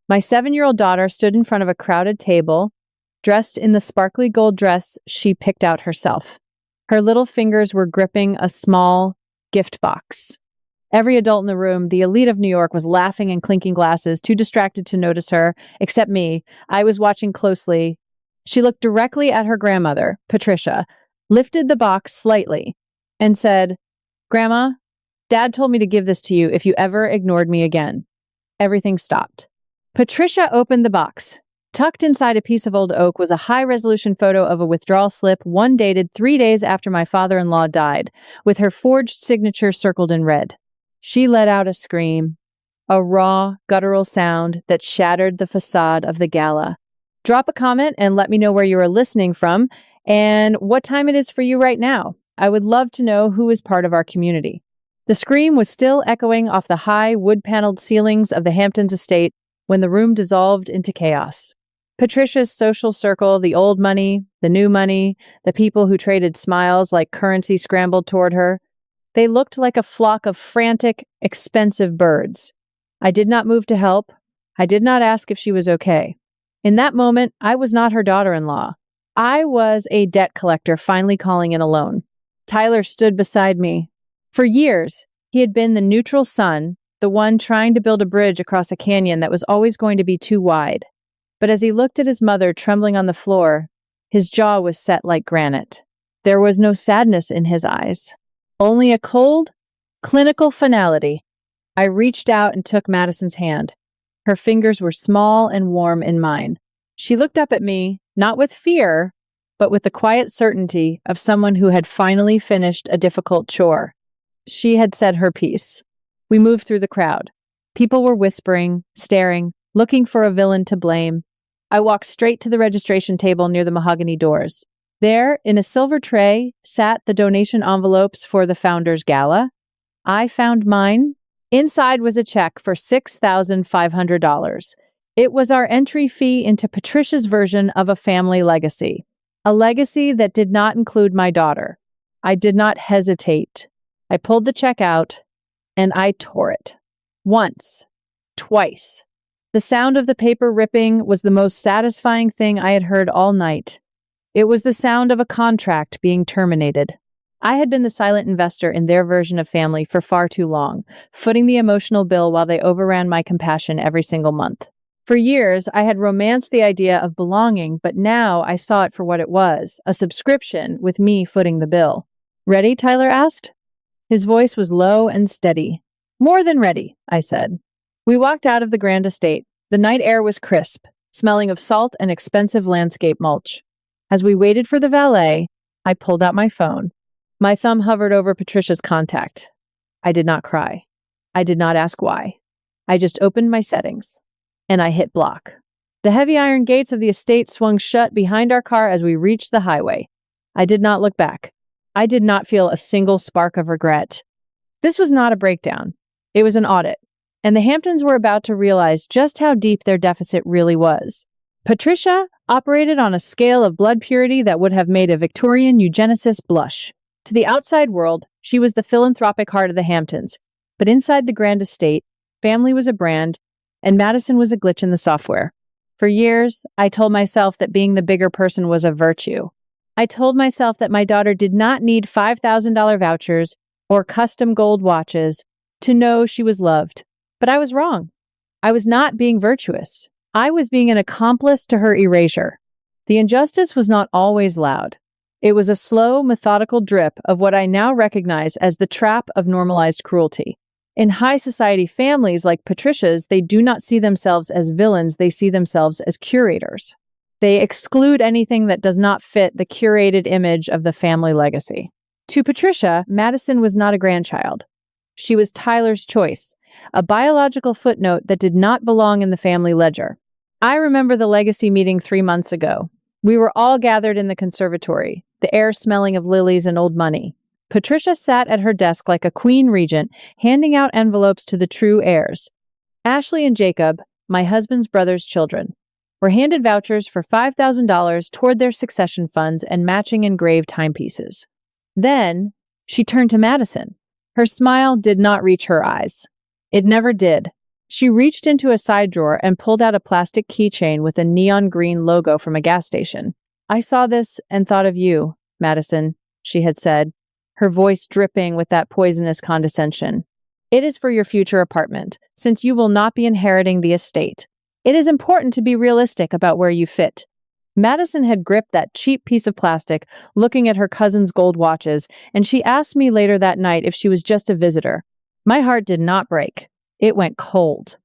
My 7-year-old daughter stood in front of a crowded table, dressed in the sparkly gold dress she picked out herself. Her little fingers were gripping a small gift box. Every adult in the room, the elite of New York, was laughing and clinking glasses, too distracted to notice her, except me. I was watching closely. She looked directly at her grandmother, Patricia, lifted the box slightly, and said, "Grandma, Dad told me to give this to you if you ever ignored me again." Everything stopped. Patricia opened the box. Tucked inside a piece of old oak was a high-resolution photo of a withdrawal slip, one dated 3 days after my father-in-law died, with her forged signature circled in red. She let out a scream, a raw, guttural sound that shattered the facade of the gala. Drop a comment and let me know where you are listening from and what time it is for you right now. I would love to know who is part of our community. The scream was still echoing off the high, wood-paneled ceilings of the Hamptons estate when the room dissolved into chaos. Patricia's social circle, the old money, the new money, the people who traded smiles like currency scrambled toward her. They looked like a flock of frantic, expensive birds. I did not move to help. I did not ask if she was okay. In that moment, I was not her daughter-in-law. I was a debt collector finally calling in a loan. Tyler stood beside me. For years, he had been the neutral son, the one trying to build a bridge across a canyon that was always going to be too wide. But as he looked at his mother trembling on the floor, his jaw was set like granite. There was no sadness in his eyes, only a cold, clinical finality. I reached out and took Madison's hand. Her fingers were small and warm in mine. She looked up at me, not with fear, but with the quiet certainty of someone who had finally finished a difficult chore. She had said her piece. We moved through the crowd. People were whispering, staring, looking for a villain to blame. I walked straight to the registration table near the mahogany doors. There, in a silver tray, sat the donation envelopes for the Founders Gala. I found mine. Inside was a check for $6,500. It was our entry fee into Patricia's version of a family legacy. A legacy that did not include my daughter. I did not hesitate. I pulled the check out, and I tore it. Once. Twice. The sound of the paper ripping was the most satisfying thing I had heard all night. It was the sound of a contract being terminated. I had been the silent investor in their version of family for far too long, footing the emotional bill while they overran my compassion every single month. For years, I had romanced the idea of belonging, but now I saw it for what it was, a subscription with me footing the bill. "Ready?" Tyler asked. His voice was low and steady. "More than ready," I said. We walked out of the grand estate. The night air was crisp, smelling of salt and expensive landscape mulch. As we waited for the valet, I pulled out my phone. My thumb hovered over Patricia's contact. I did not cry. I did not ask why. I just opened my settings, and I hit block. The heavy iron gates of the estate swung shut behind our car as we reached the highway. I did not look back. I did not feel a single spark of regret. This was not a breakdown. It was an audit. And the Hamptons were about to realize just how deep their deficit really was. Patricia operated on a scale of blood purity that would have made a Victorian eugenicist blush. To the outside world, she was the philanthropic heart of the Hamptons. But inside the grand estate, family was a brand, and Madison was a glitch in the software. For years, I told myself that being the bigger person was a virtue. I told myself that my daughter did not need $5,000 vouchers or custom gold watches to know she was loved. But I was wrong. I was not being virtuous. I was being an accomplice to her erasure. The injustice was not always loud. It was a slow, methodical drip of what I now recognize as the trap of normalized cruelty. In high society families like Patricia's, they do not see themselves as villains, they see themselves as curators. They exclude anything that does not fit the curated image of the family legacy. To Patricia, Madison was not a grandchild. She was Tyler's choice, a biological footnote that did not belong in the family ledger. I remember the legacy meeting 3 months ago. We were all gathered in the conservatory, the air smelling of lilies and old money. Patricia sat at her desk like a queen regent, handing out envelopes to the true heirs. Ashley and Jacob, my husband's brother's children, were handed vouchers for $5,000 toward their succession funds and matching engraved timepieces. Then she turned to Madison. Her smile did not reach her eyes. It never did. She reached into a side drawer and pulled out a plastic keychain with a neon green logo from a gas station. "I saw this and thought of you, Madison," she had said, her voice dripping with that poisonous condescension. "It is for your future apartment, since you will not be inheriting the estate. It is important to be realistic about where you fit." Madison had gripped that cheap piece of plastic, looking at her cousin's gold watches, and she asked me later that night if she was just a visitor. My heart did not break. It went cold.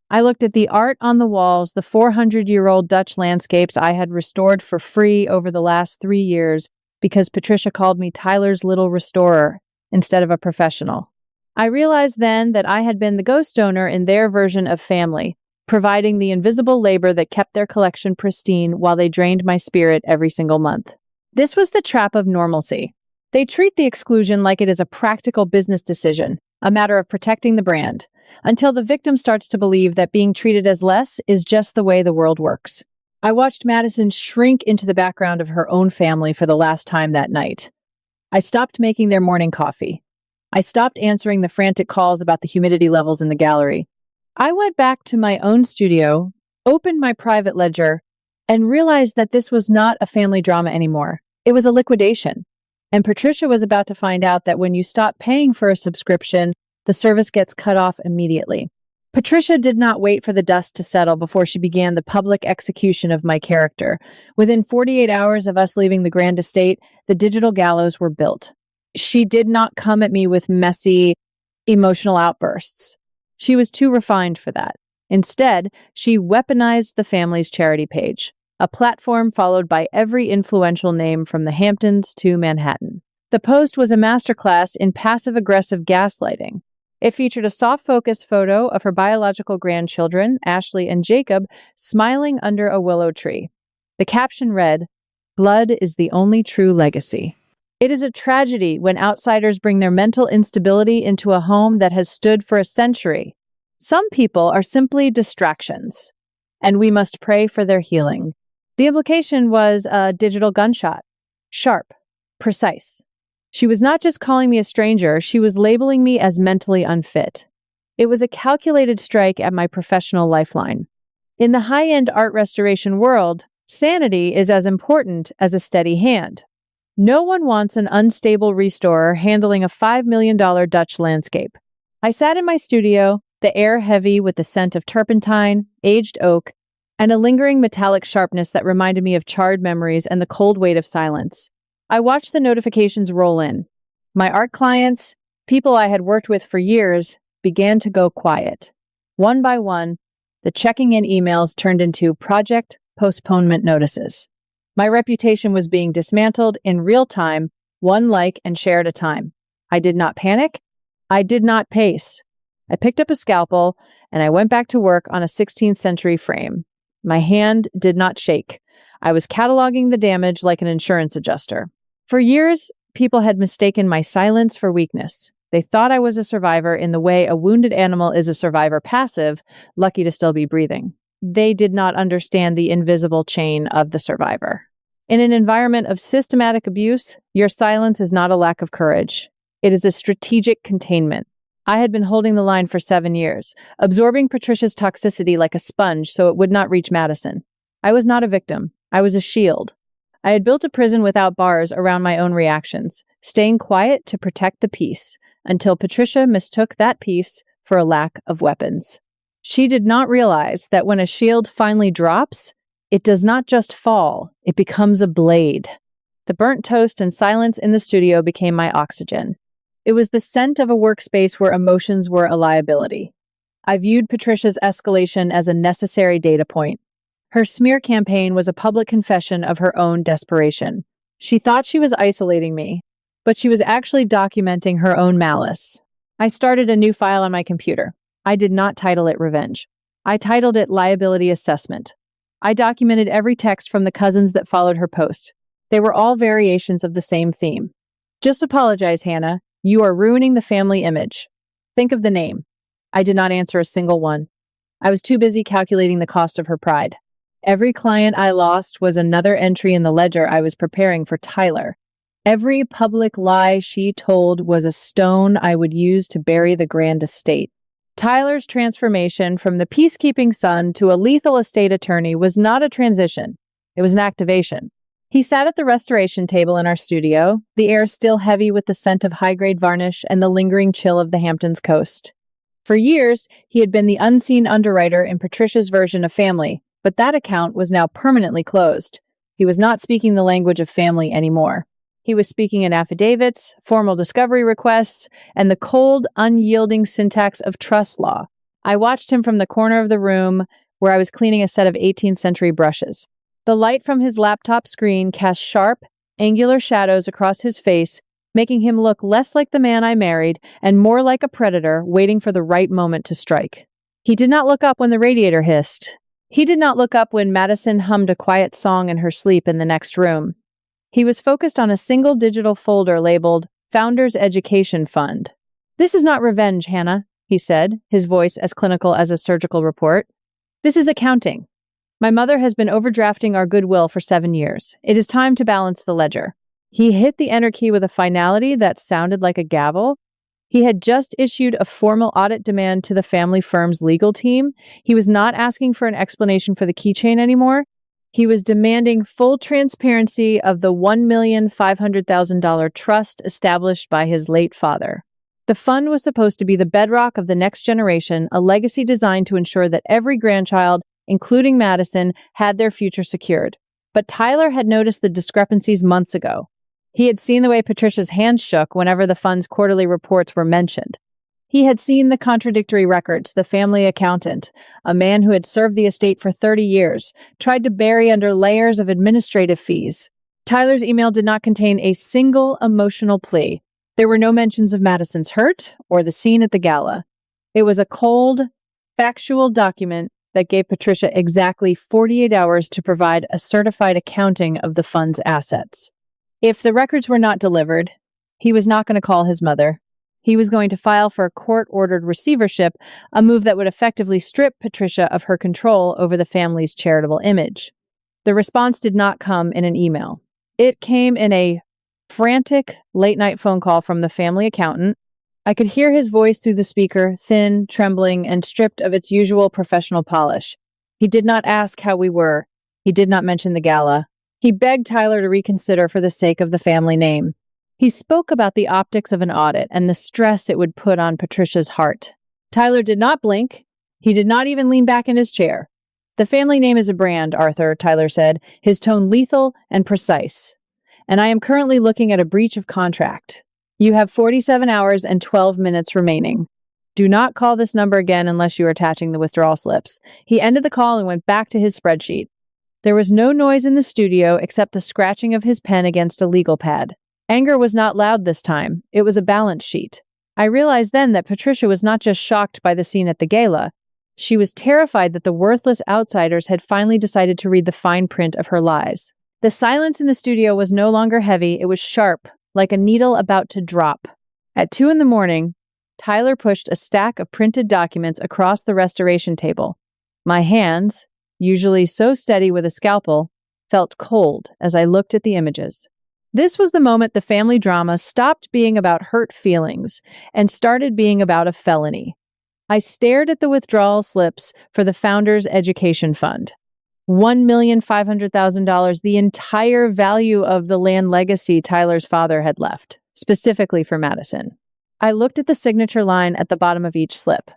I looked at the art on the walls, the 400-year-old Dutch landscapes I had restored for free over the last 3 years because Patricia called me Tyler's little restorer instead of a professional. I realized then that I had been the ghost owner in their version of family, providing the invisible labor that kept their collection pristine while they drained my spirit every single month. This was the trap of normalcy. They treat the exclusion like it is a practical business decision, a matter of protecting the brand, until the victim starts to believe that being treated as less is just the way the world works. I watched Madison shrink into the background of her own family for the last time that night. I stopped making their morning coffee. I stopped answering the frantic calls about the humidity levels in the gallery. I went back to my own studio, opened my private ledger, and realized that this was not a family drama anymore. It was a liquidation. And Patricia was about to find out that when you stop paying for a subscription, the service gets cut off immediately. Patricia did not wait for the dust to settle before she began the public execution of my character. Within 48 hours of us leaving the grand estate, the digital gallows were built. She did not come at me with messy, emotional outbursts. She was too refined for that. Instead, she weaponized the family's charity page, a platform followed by every influential name from the Hamptons to Manhattan. The post was a masterclass in passive-aggressive gaslighting. It featured a soft-focus photo of her biological grandchildren, Ashley and Jacob, smiling under a willow tree. The caption read, "Blood is the only true legacy." It is a tragedy when outsiders bring their mental instability into a home that has stood for a century. Some people are simply distractions, and we must pray for their healing. The implication was a digital gunshot. Sharp, precise. She was not just calling me a stranger, she was labeling me as mentally unfit. It was a calculated strike at my professional lifeline. In the high-end art restoration world, sanity is as important as a steady hand. No one wants an unstable restorer handling a $5 million Dutch landscape. I sat in my studio, the air heavy with the scent of turpentine, aged oak, and a lingering metallic sharpness that reminded me of charred memories and the cold weight of silence. I watched the notifications roll in. My art clients, people I had worked with for years, began to go quiet. One by one, the checking in emails turned into project postponement notices. My reputation was being dismantled in real time, one like and share at a time. I did not panic. I did not pace. I picked up a scalpel and I went back to work on a 16th century frame. My hand did not shake. I was cataloging the damage like an insurance adjuster. For years, people had mistaken my silence for weakness. They thought I was a survivor in the way a wounded animal is a survivor passive, lucky to still be breathing. They did not understand the invisible chain of the survivor. In an environment of systematic abuse, your silence is not a lack of courage. It is a strategic containment. I had been holding the line for 7 years, absorbing Patricia's toxicity like a sponge so it would not reach Madison. I was not a victim. I was a shield. I had built a prison without bars around my own reactions, staying quiet to protect the peace, until Patricia mistook that peace for a lack of weapons. She did not realize that when a shield finally drops, it does not just fall, it becomes a blade. The burnt toast and silence in the studio became my oxygen. It was the scent of a workspace where emotions were a liability. I viewed Patricia's escalation as a necessary data point. Her smear campaign was a public confession of her own desperation. She thought she was isolating me, but she was actually documenting her own malice. I started a new file on my computer. I did not title it Revenge. I titled it Liability Assessment. I documented every text from the cousins that followed her post. They were all variations of the same theme. "Just apologize, Hannah. You are ruining the family image. Think of the name." I did not answer a single one. I was too busy calculating the cost of her pride. Every client I lost was another entry in the ledger I was preparing for Tyler. Every public lie she told was a stone I would use to bury the grand estate. Tyler's transformation from the peacekeeping son to a lethal estate attorney was not a transition. It was an activation. He sat at the restoration table in our studio, the air still heavy with the scent of high-grade varnish and the lingering chill of the Hamptons coast. For years, he had been the unseen underwriter in Patricia's version of family, but that account was now permanently closed. He was not speaking the language of family anymore. He was speaking in affidavits, formal discovery requests, and the cold, unyielding syntax of trust law. I watched him from the corner of the room where I was cleaning a set of 18th century brushes. The light from his laptop screen cast sharp, angular shadows across his face, making him look less like the man I married and more like a predator waiting for the right moment to strike. He did not look up when the radiator hissed. He did not look up when Madison hummed a quiet song in her sleep in the next room. He was focused on a single digital folder labeled Founders Education Fund. "This is not revenge, Hannah," he said, his voice as clinical as a surgical report. "This is accounting. My mother has been overdrafting our goodwill for 7 years. It is time to balance the ledger." He hit the enter key with a finality that sounded like a gavel. He had just issued a formal audit demand to the family firm's legal team. He was not asking for an explanation for the keychain anymore. He was demanding full transparency of the $1,500,000 trust established by his late father. The fund was supposed to be the bedrock of the next generation, a legacy designed to ensure that every grandchild, including Madison, had their future secured. But Tyler had noticed the discrepancies months ago. He had seen the way Patricia's hands shook whenever the fund's quarterly reports were mentioned. He had seen the contradictory records the family accountant, a man who had served the estate for 30 years, tried to bury under layers of administrative fees. Tyler's email did not contain a single emotional plea. There were no mentions of Madison's hurt or the scene at the gala. It was a cold, factual document that gave Patricia exactly 48 hours to provide a certified accounting of the fund's assets. If the records were not delivered, he was not going to call his mother. He was going to file for a court-ordered receivership, a move that would effectively strip Patricia of her control over the family's charitable image. The response did not come in an email. It came in a frantic late-night phone call from the family accountant. I could hear his voice through the speaker, thin, trembling, and stripped of its usual professional polish. He did not ask how we were. He did not mention the gala. He begged Tyler to reconsider for the sake of the family name. He spoke about the optics of an audit and the stress it would put on Patricia's heart. Tyler did not blink. He did not even lean back in his chair. "The family name is a brand, Arthur," Tyler said, his tone lethal and precise. "And I am currently looking at a breach of contract. You have 47 hours and 12 minutes remaining. Do not call this number again unless you are attaching the withdrawal slips." He ended the call and went back to his spreadsheet. There was no noise in the studio except the scratching of his pen against a legal pad. Anger was not loud this time. It was a balance sheet. I realized then that Patricia was not just shocked by the scene at the gala. She was terrified that the worthless outsiders had finally decided to read the fine print of her lies. The silence in the studio was no longer heavy. It was sharp, like a needle about to drop. At 2 a.m, Tyler pushed a stack of printed documents across the restoration table. My hands, usually so steady with a scalpel, felt cold as I looked at the images. This was the moment the family drama stopped being about hurt feelings and started being about a felony. I stared at the withdrawal slips for the Founders Education Fund. $1,500,000, the entire value of the land legacy Tyler's father had left, specifically for Madison. I looked at the signature line at the bottom of each slip.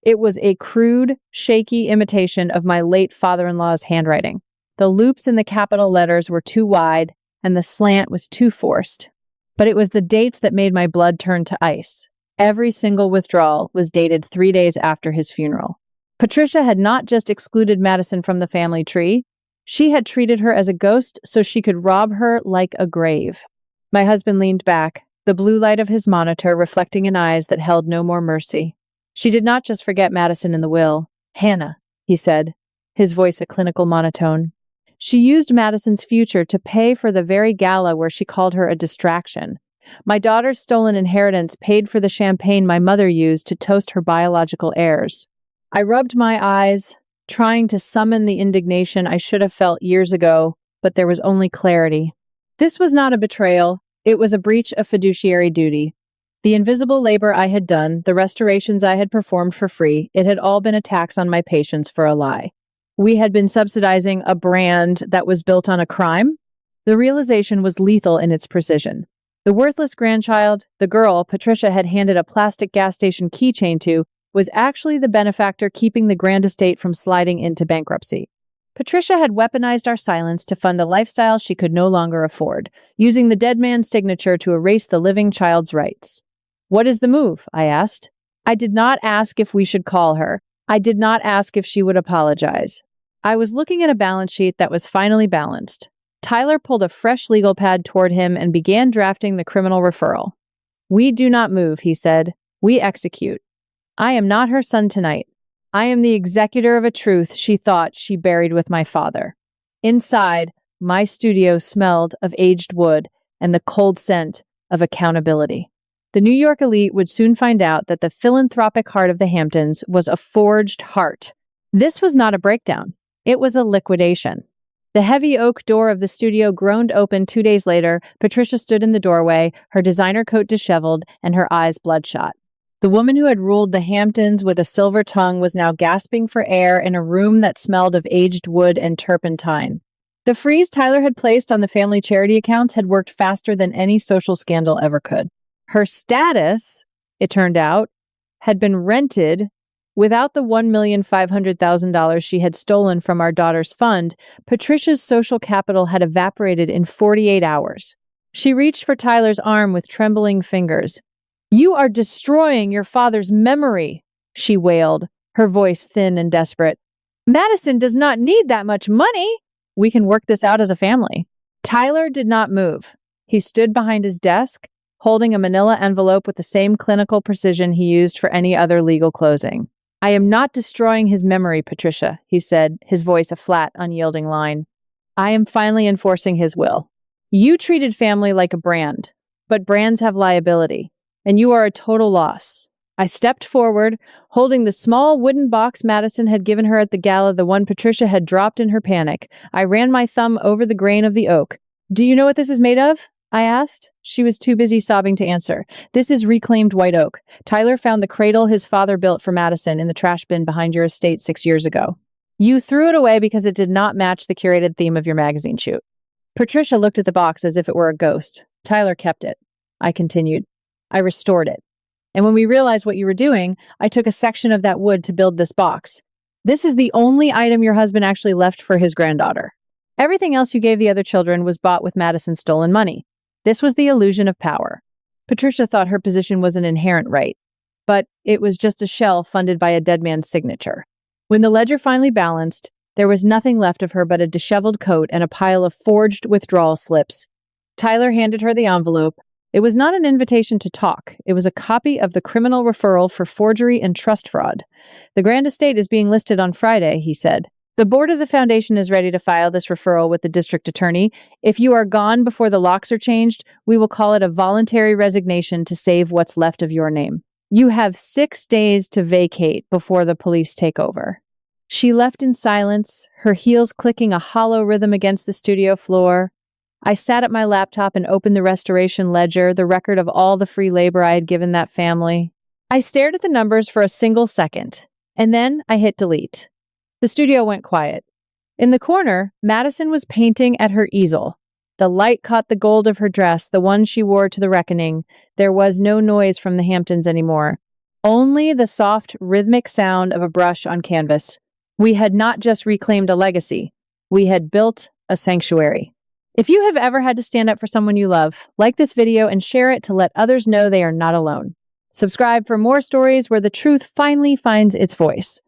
It was a crude, shaky imitation of my late father-in-law's handwriting. The loops in the capital letters were too wide, and the slant was too forced. But it was the dates that made my blood turn to ice. Every single withdrawal was dated 3 days after his funeral. Patricia had not just excluded Madison from the family tree. She had treated her as a ghost so she could rob her like a grave. My husband leaned back, the blue light of his monitor reflecting in eyes that held no more mercy. "She did not just forget Madison in the will. Hannah," he said, his voice a clinical monotone. "She used Madison's future to pay for the very gala where she called her a distraction. My daughter's stolen inheritance paid for the champagne my mother used to toast her biological heirs." I rubbed my eyes, trying to summon the indignation I should have felt years ago, but there was only clarity. This was not a betrayal. It was a breach of fiduciary duty. The invisible labor I had done, the restorations I had performed for free, it had all been a tax on my patience for a lie. We had been subsidizing a brand that was built on a crime. The realization was lethal in its precision. The worthless grandchild, the girl Patricia had handed a plastic gas station keychain to, was actually the benefactor keeping the grand estate from sliding into bankruptcy. Patricia had weaponized our silence to fund a lifestyle she could no longer afford, using the dead man's signature to erase the living child's rights. "What is the move?" I asked. I did not ask if we should call her. I did not ask if she would apologize. I was looking at a balance sheet that was finally balanced. Tyler pulled a fresh legal pad toward him and began drafting the criminal referral. "We do not move," he said. "We execute. I am not her son tonight. I am the executor of a truth she thought she buried with my father." Inside, my studio smelled of aged wood and the cold scent of accountability. The New York elite would soon find out that the philanthropic heart of the Hamptons was a forged heart. This was not a breakdown. It was a liquidation. The heavy oak door of the studio groaned open 2 days later. Patricia stood in the doorway, her designer coat disheveled and her eyes bloodshot. The woman who had ruled the Hamptons with a silver tongue was now gasping for air in a room that smelled of aged wood and turpentine. The freeze Tyler had placed on the family charity accounts had worked faster than any social scandal ever could. Her status, it turned out, had been rented. Without the $1,500,000 she had stolen from our daughter's fund, Patricia's social capital had evaporated in 48 hours. She reached for Tyler's arm with trembling fingers. "You are destroying your father's memory," she wailed, her voice thin and desperate. "Madison does not need that much money. We can work this out as a family." Tyler did not move. He stood behind his desk, holding a manila envelope with the same clinical precision he used for any other legal closing. "I am not destroying his memory, Patricia," he said, his voice a flat, unyielding line. "I am finally enforcing his will. You treated family like a brand, but brands have liability, and you are a total loss." I stepped forward, holding the small wooden box Madison had given her at the gala, the one Patricia had dropped in her panic. I ran my thumb over the grain of the oak. "Do you know what this is made of?" I asked. She was too busy sobbing to answer. "This is reclaimed white oak. Tyler found the cradle his father built for Madison in the trash bin behind your estate 6 years ago. You threw it away because it did not match the curated theme of your magazine shoot." Patricia looked at the box as if it were a ghost. "Tyler kept it," I continued. "I restored it. And when we realized what you were doing, I took a section of that wood to build this box. This is the only item your husband actually left for his granddaughter. Everything else you gave the other children was bought with Madison's stolen money. This was the illusion of power." Patricia thought her position was an inherent right, but it was just a shell funded by a dead man's signature. When the ledger finally balanced, there was nothing left of her but a disheveled coat and a pile of forged withdrawal slips. Tyler handed her the envelope. It was not an invitation to talk. It was a copy of the criminal referral for forgery and trust fraud. "The grand estate is being listed on Friday," he said. "The board of the foundation is ready to file this referral with the district attorney. If you are gone before the locks are changed, we will call it a voluntary resignation to save what's left of your name. You have 6 days to vacate before the police take over." She left in silence, her heels clicking a hollow rhythm against the studio floor. I sat at my laptop and opened the restoration ledger, the record of all the free labor I had given that family. I stared at the numbers for a single second, and then I hit delete. The studio went quiet. In the corner, Madison was painting at her easel. The light caught the gold of her dress, the one she wore to the reckoning. There was no noise from the Hamptons anymore. Only the soft, rhythmic sound of a brush on canvas. We had not just reclaimed a legacy. We had built a sanctuary. If you have ever had to stand up for someone you love, like this video and share it to let others know they are not alone. Subscribe for more stories where the truth finally finds its voice.